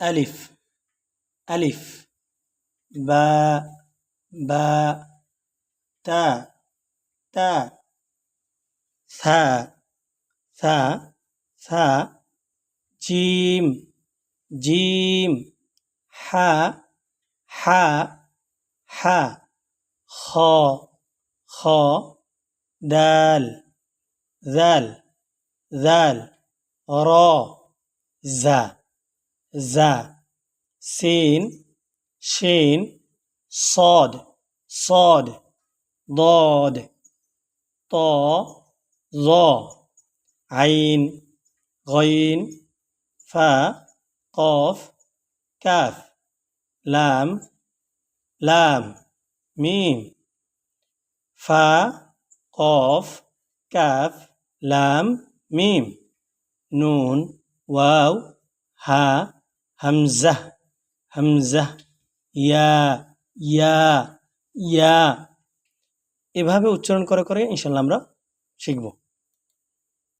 আলিফ আলিফ বা বা তা তা সা সা সা জিম জিম হা হা হা খ খ দাল দাল দাল র زا زا سين شين صاد صاد ضاد طا ظا عين غين فا قاف كاف لام لام ميم فا قاف كاف لام ميم نون واو হা হামজাহ হামজাহ ইয়া ইয়া ইয়া এভাবে উচ্চারণ করে করে ইনশাআল্লাহ আমরা শিখব।